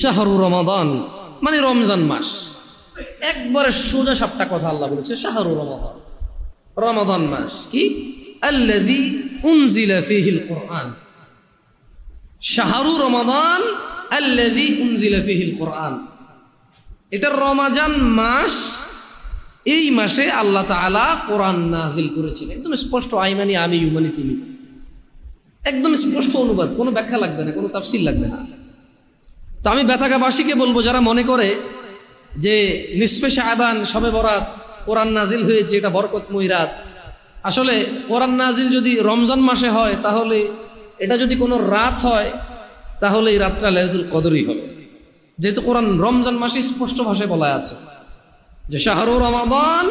শাহরু রমাদান মানে রমজান মাস। একবারে সোজা সাপটা কথা আল্লাহ বলেছে, শাহরু রমাদান, রমাদান মাস কি? আল্লাযী উনজিলা ফীহিল কুরআন। শাহরু রমাদান আল্লাযী উনজিলা ফীহিল কুরআন, এটা রমজান মাস। এই মাসে আল্লাহ তাআলা কোরআন নাজিল করেছেন। একদম স্পষ্ট, আইমানি আমি, ইউমানি তুমি, একদম স্পষ্ট অনুবাদ, কোনো ব্যাখ্যা লাগবে না, কোনো তাফসীর লাগবে না। তো আমি বেতাগাবাসীকে বলবো, যারা মনে করে যে নিসফে শাবান, শবে বরাত কোরআন নাজিল হয়েছে, এটা বরকতময় রাত। আসলে কোরআন নাজিল যদি রমজান মাসে হয়, তাহলে এটা যদি কোনো রাত হয়, তাহলে এই রাতটা লাইলাতুল কদরই হবে, যেহেতু কোরআন রমজান মাসে স্পষ্ট ভাষায় বলা আছে যে শাহরু রমাদান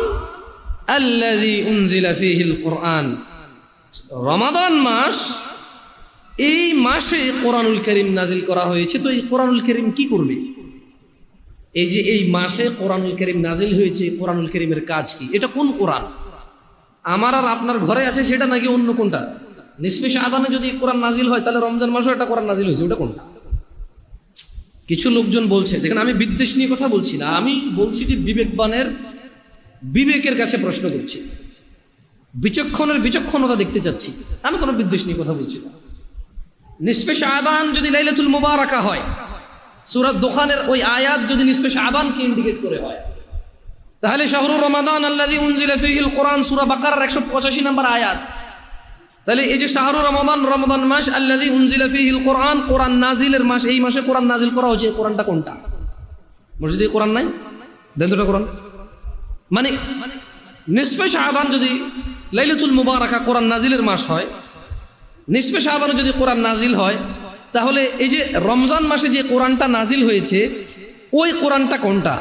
আল্লাযী উনজিলা ফীহিল কুরআন। রমাদান মাস, এই মাসে কোরআনুল কারীম নাজিল করা হয়েছে। তো এই কোরআনুল কারীম কি করবে? এই যে এই মাসে কোরআনুল কারীম নাজিল হয়েছে, কোরআনুল কারীমের কাজ কি? এটা কোন কোরআন? আমার আর আপনার ঘরে আছে সেটা, নাকি অন্য কোনটা? নিসফে শাবানে যদি কোরআন নাজিল হয়, তাহলে রমজান মাসেও একটা কোরআন নাজিল হয়েছে, ওটা কোনটা? কিছু লোকজন বলছে, দেখেন আমি বিদ্বেষ নিয়ে কথা বলছি না, আমি বলছি যে বিবেকবানের বিবেকের কাছে প্রশ্ন করছি, বিচক্ষণের বিচক্ষণতা দেখতে চাচ্ছি। আমি কোনো বিদ্বেষ নিয়ে কথা বলছি না। নিসফে শাবান যদি লাইলাতুল মুবারাকা হয়, সূরা দোখানের ওই আয়াত যদি নিসফে শাবানকে ইন্ডিকেট করে হয়, তাহলে শাহরু রমাদান আল্লাযী উনজিলা ফীহিল কুরআন সূরা বাকারার 185 নম্বর আয়াত। তাহলে এই যে শাহরু রমাদান, রমাদান মাস, আল্লাযী উনজিলা ফীহিল কুরআন, কোরআন নাজিলের মাস, এই মাসে কোরআন নাজিল করা হয়েছে। কোরআনটা কোনটা? মসজিদে কোরআন নাই, দেন দুটো কোরআন। মানে নিসফে শাবান যদি লাইলাতুল মুবারাকা কোরআন নাজিলের মাস হয়, নিসফে শাবানে যদি কোরআন নাজিল হয়, তাহলে এই যে রমজান মাসে যে কোরআনটা নাজিল হয়েছে, ওই কোরআনটা কোনটা?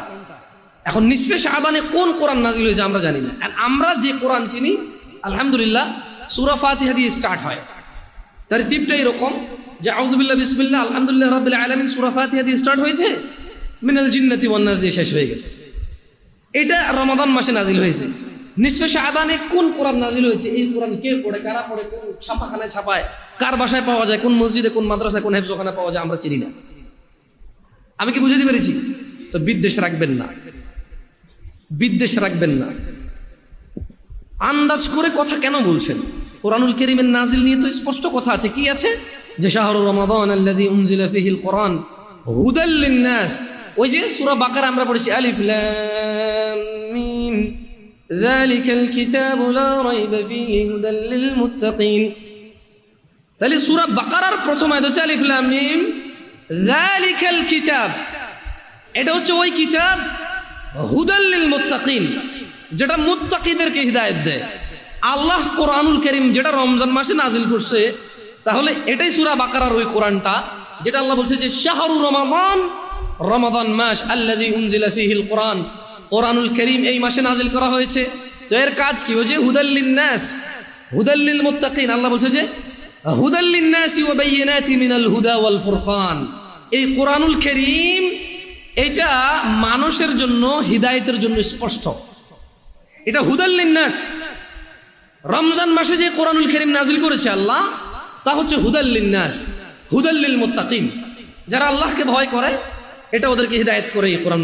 এখন নিসফে শাবানে কোন কোরআন নাজিল হয়েছে আমরা জানি না। আর আমরা যে কোরআন চিনি, আলহামদুলিল্লাহ, সূরা ফাতিহা দিয়ে স্টার্ট হয়। তারতিবটা এরকম যে আউযু বিল্লাহি বিসমিল্লাহ আলহামদুলিল্লাহি রাব্বিল আলামিন, সূরা ফাতিহা দিয়ে স্টার্ট হয়েছে, মিনাল জিন্নাতি ওয়ান নাস দিয়ে শেষ হয়ে গেছে। এটা রমাদান মাসে নাজিল হয়েছে। নিসফে শাবানে কোন কোরআন নাজিল হয়েছে, এই কোরআন কে পড়ে, কারা পড়ে, কোন ছাপাখানায় ছাপায়, কার বাসায় পাওয়া যায়, কোন মসজিদে, কোন মাদ্রাসায়, কোন হেফজখানায় পাওয়া যায়, আমরা চিনি না। আমি কি বুঝাতে পেরেছি? তো বিদ্বেষ রাখবেন না, বিদ্বেষ রাখবেন না। আন্দাজ করে কথা কেন বলছেন? কোরআনুল কারীমের নাজিল নিয়ে তো স্পষ্ট কথা আছে। কি আছে? যে শাহরু রমাদান আল্লাযী উনজিলা ফীহিল কুরআন হুদাল লিন-নাস। ওই যে সূরা বাকারা আমরা পড়েছি, আলিফ লাম মিম যালিকাল কিতাবু লা রাইবা ফীহি হুদাল লিল মুত্তাকিন। তাহলে সূরা বাকারার প্রথম আয়াত হচ্ছে আলিফ লাম মিম যালিকাল কিতাব, এটা হচ্ছে ওই কিতাব হুদাল লিল মুত্তাকিন, যেটা মুত্তাকিদেরকে হিদায়াত দেয়। আল্লাহ কোরআনুল কারীম যেটা রমজান মাসে নাজিল করছে, তাহলে এটাই সূরা বাকারার ওই কোরআনটা, যেটা আল্লাহ বলছে যে শাহরু রমাদান, রমাদান মাস, আল্লাযী উনজিলা ফীহিল কুরআন, কোরআনুল কারীম এই মাসে নাজিল করা হয়েছে। তো এর কাজ কি? ওই যে হুদাল লিন-নাস, হুদাল লিল মুত্তাকিন। আল্লাহ বলছে যে হুদাল লিন-নাসি ওয়া বায়িনাতি মিনাল হুদা ওয়াল ফুরকান। এই কোরআনুল কারীম এটা মানুষের জন্য হিদায়াতের জন্য স্পষ্ট, এটা হুদাল লিন-নাস। রমজান মাসে যে কোরআনুল কারীম নাজিল করেছে আল্লাহ, তা হচ্ছে হুদাল লিন-নাস, হুদাল লিল মুত্তাকিন। যারা আল্লাহকে ভয় করে, এটা ওদেরকে হিদায়াত করে এই কোরআন।